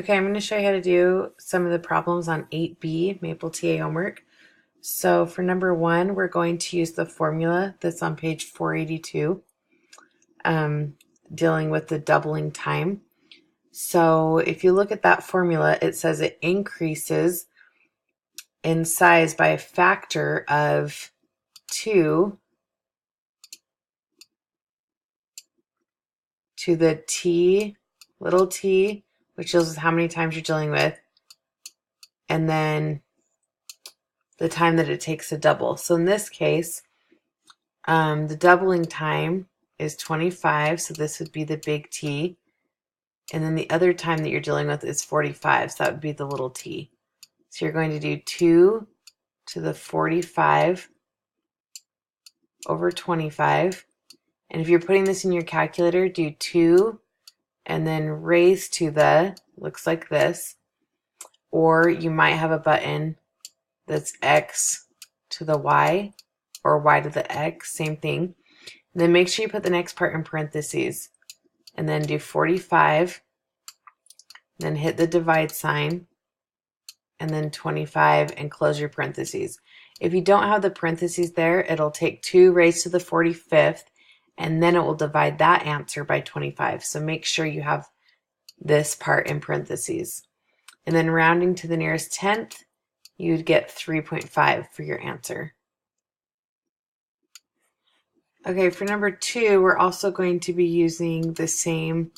Okay, I'm going to show you how to do some of the problems on 8B Maple TA homework. So for number 1, we're going to use the formula that's on page 482, dealing with the doubling time. So if you look at that formula, it says it increases in size by a factor of 2 to the t, little t, which is how many times you're dealing with, and then the time that it takes to double. So in this case, the doubling time is 25, so this would be the big T. And then the other time that you're dealing with is 45, so that would be the little t. So you're going to do 2 to the 45 over 25. And if you're putting this in your calculator, do 2 and then raise to the, looks like this. Or you might have a button that's x to the y or y to the x, same thing. And then make sure you put the next part in parentheses. And then do 45, then hit the divide sign, and then 25 and close your parentheses. If you don't have the parentheses there, it'll take 2 raised to the 45th, and then it will divide that answer by 25. So make sure you have this part in parentheses. And then rounding to the nearest tenth, you'd get 3.5 for your answer. Okay, for number 2, we're also going to be using the same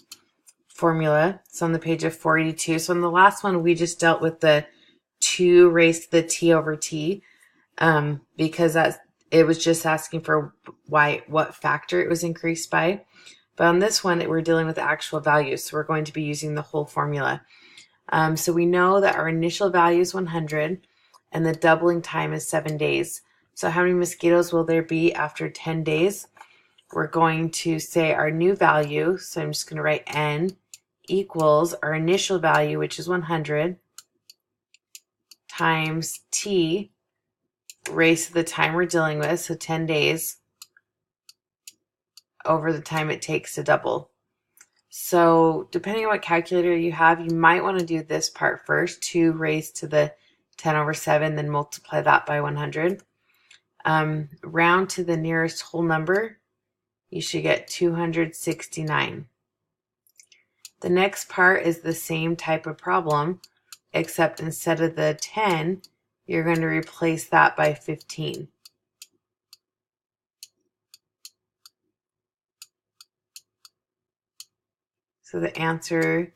formula. It's on the page of 482. So in the last one, we just dealt with the 2 raised to the t over t because it was just asking for what factor it was increased by. But on this one, we're dealing with actual values, so we're going to be using the whole formula. So we know that our initial value is 100, and the doubling time is 7 days. So how many mosquitoes will there be after 10 days? We're going to say our new value, so I'm just going to write n equals our initial value, which is 100, times t raised to the time we're dealing with, so 10 days, over the time it takes to double. So depending on what calculator you have, you might want to do this part first, 2 raised to the 10 over 7, then multiply that by 100. Round to the nearest whole number, you should get 269. The next part is the same type of problem, except instead of the 10, you're going to replace that by 15. So the answer,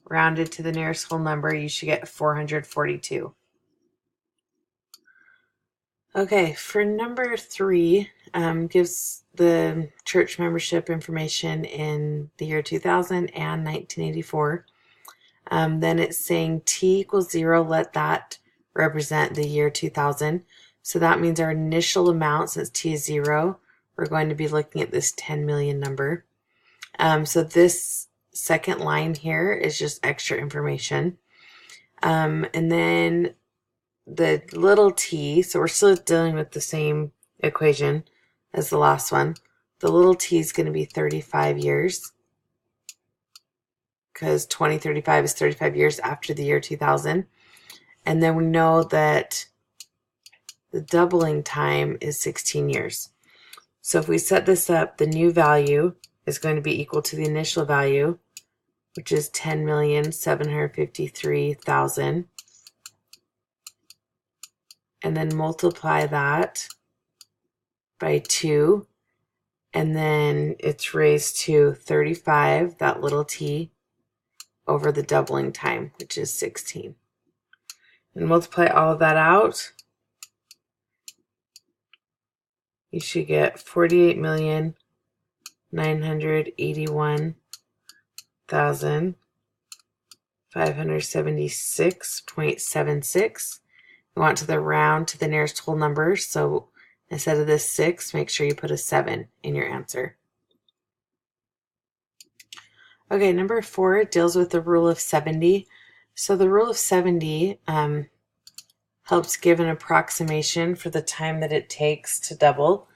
rounded to the nearest whole number, you should get 442. Okay, for number 3, gives the church membership information in the year 2000 and 1984. Then it's saying t equals 0, let that represent the year 2000. So that means our initial amount, since t is 0, we're going to be looking at this 10 million number. So this second line here is just extra information. And then the little t, so we're still dealing with the same equation as the last one. The little t is going to be 35 years because 2035 is 35 years after the year 2000. And then we know that the doubling time is 16 years. So if we set this up, the new value is going to be equal to the initial value, which is 10,753,000. And then multiply that by 2, and then it's raised to 35, that little t, over the doubling time, which is 16. And multiply all of that out, you should get 48,981,576.76. We want to the round to the nearest whole number, so instead of this 6, make sure you put a 7 in your answer. Okay, number 4 deals with the rule of 70. So the rule of 70 helps give an approximation for the time that it takes to double.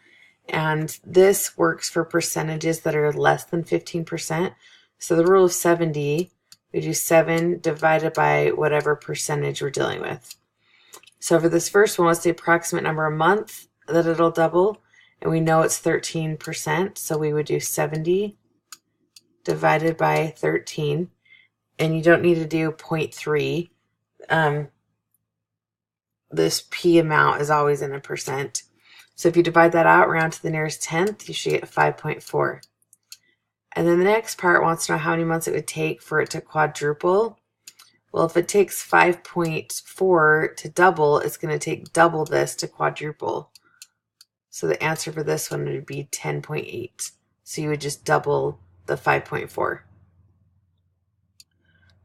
And this works for percentages that are less than 15%. So the rule of 70 we do 7 divided by whatever percentage we're dealing with. So for this first one, what's the approximate number of months that it'll double? And we know it's 13%, so we would do 70 divided by 13. And you don't need to do 0.3. This P amount is always in a percent. So if you divide that out, round to the nearest tenth, you should get 5.4. And then the next part wants to know how many months it would take for it to quadruple. Well, if it takes 5.4 to double, it's going to take double this to quadruple. So the answer for this one would be 10.8. So you would just double the 5.4.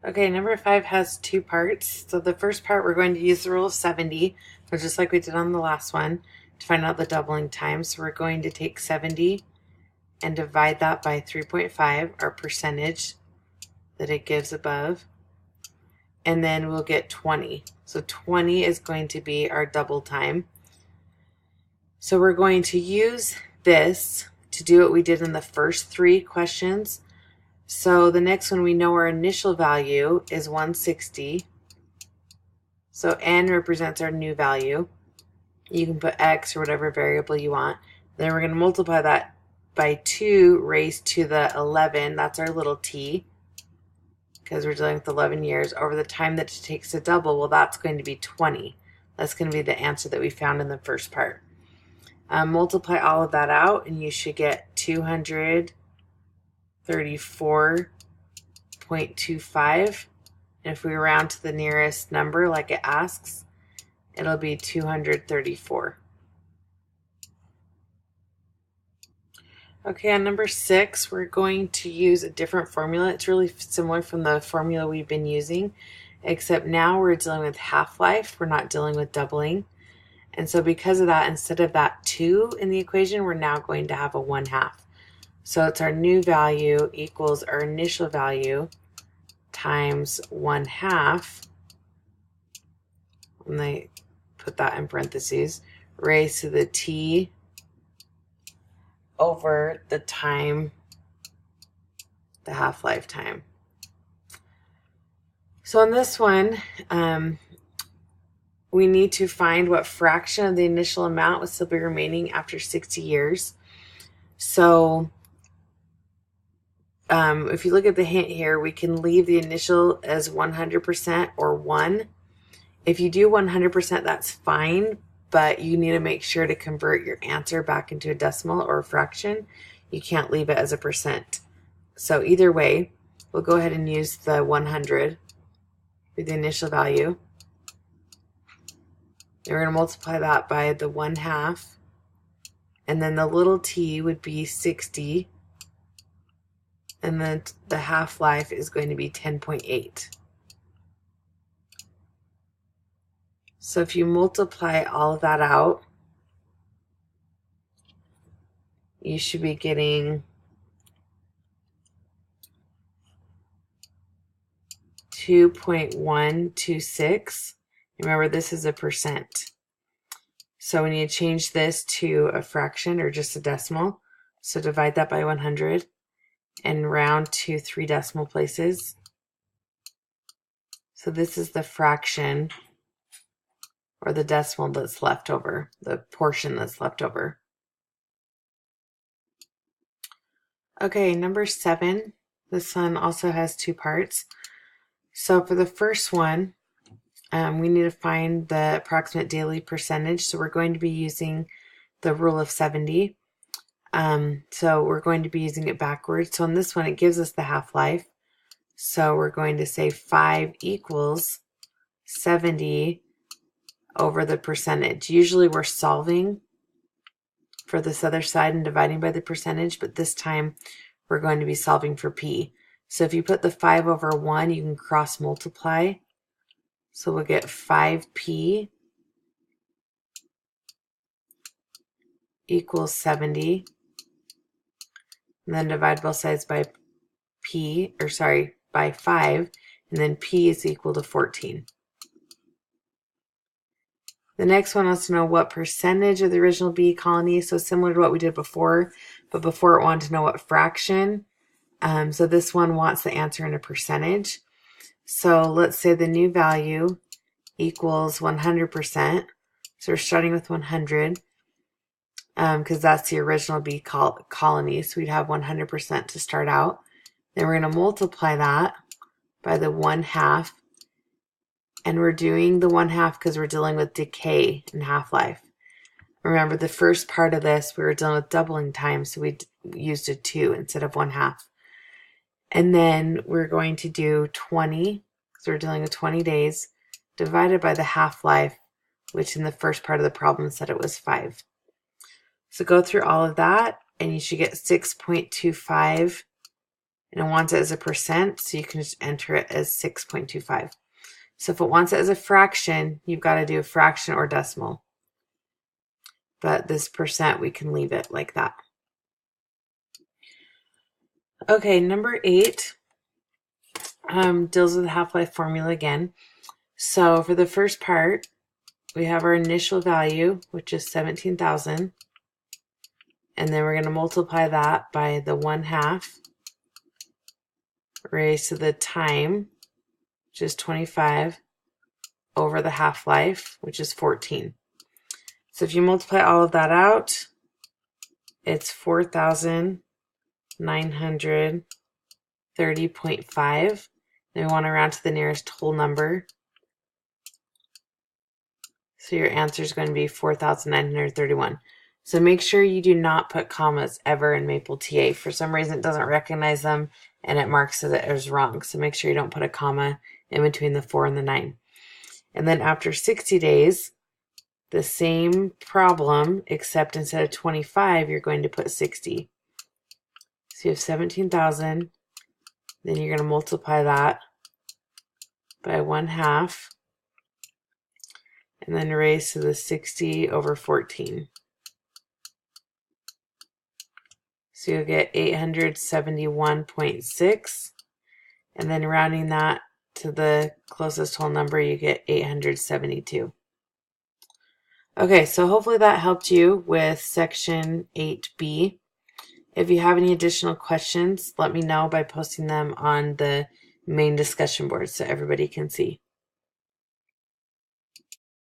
Okay, number 5 has 2 parts. So the first part, we're going to use the rule of 70, so just like we did on the last one, to find out the doubling time. So we're going to take 70 and divide that by 3.5, our percentage that it gives above. And then we'll get 20. So 20 is going to be our double time. So we're going to use this to do what we did in the first 3 questions. So the next one, we know our initial value is 160. So n represents our new value. You can put x or whatever variable you want. Then we're going to multiply that by 2 raised to the 11. That's our little t, because we're dealing with 11 years over the time that it takes to double. Well, that's going to be 20. That's going to be the answer that we found in the first part. Multiply all of that out, and you should get 234.25. And if we round to the nearest number, like it asks, it'll be 234. Okay, on number 6, we're going to use a different formula. It's really similar from the formula we've been using, except now we're dealing with half-life. We're not dealing with doubling. And so because of that, instead of that 2 in the equation, we're now going to have a 1/2. So it's our new value equals our initial value times 1/2. And I put that in parentheses, raised to the t over the time, the half-life time. So on this one, we need to find what fraction of the initial amount would still be remaining after 60 years. So if you look at the hint here, we can leave the initial as 100% or 1. If you do 100%, that's fine, but you need to make sure to convert your answer back into a decimal or a fraction. You can't leave it as a percent. So either way, we'll go ahead and use the 100 for the initial value. And we're going to multiply that by the 1/2. And then the little t would be 60. And then the half-life is going to be 10.8. So if you multiply all of that out, you should be getting 2.126. Remember, this is a percent. So we need to change this to a fraction or just a decimal. So divide that by 100 and round to 3 decimal places. So this is the fraction or the decimal that's left over, the portion that's left over. Okay, number 7. This one also has 2 parts. So for the first one, we need to find the approximate daily percentage. So we're going to be using the rule of 70. So we're going to be using it backwards. So on this one, it gives us the half-life. So we're going to say 5 equals 70 over the percentage. Usually we're solving for this other side and dividing by the percentage, but this time we're going to be solving for p. So if you put the 5 over 1, you can cross multiply. So we'll get 5p equals 70. And then divide both sides by by 5, and then p is equal to 14. The next one wants to know what percentage of the original bee colony, so similar to what we did before, but before it wanted to know what fraction. So this one wants the answer in a percentage. So let's say the new value equals 100%. So we're starting with 100 because that's the original bee colony. So we'd have 100% to start out. Then we're going to multiply that by the 1/2. And we're doing the 1/2 because we're dealing with decay and half-life. Remember, the first part of this, we were dealing with doubling time, so we used a 2 instead of 1/2. And then we're going to do 20, because we're dealing with 20 days, divided by the half-life, which in the first part of the problem said it was 5. So go through all of that, and you should get 6.25, and it wants it as a percent, so you can just enter it as 6.25. So if it wants it as a fraction, you've got to do a fraction or decimal. But this percent, we can leave it like that. Okay, number 8 deals with the half-life formula again. So for the first part, we have our initial value, which is 17,000. And then we're going to multiply that by the 1/2 raised to the time, which is 25, over the half-life, which is 14. So if you multiply all of that out, it's 4,930.5. Then we want to round to the nearest whole number. So your answer is going to be 4,931. So make sure you do not put commas ever in Maple TA. For some reason, it doesn't recognize them, and it marks it as wrong. So make sure you don't put a comma in between the 4 and the 9. And then after 60 days, the same problem, except instead of 25, you're going to put 60. So you have 17,000. Then you're going to multiply that by 1/2. And then raise to the 60 over 14. So you'll get 871.6. And then rounding that to the closest whole number, you get 872. Okay, so hopefully that helped you with section 8B. If you have any additional questions, let me know by posting them on the main discussion board so everybody can see.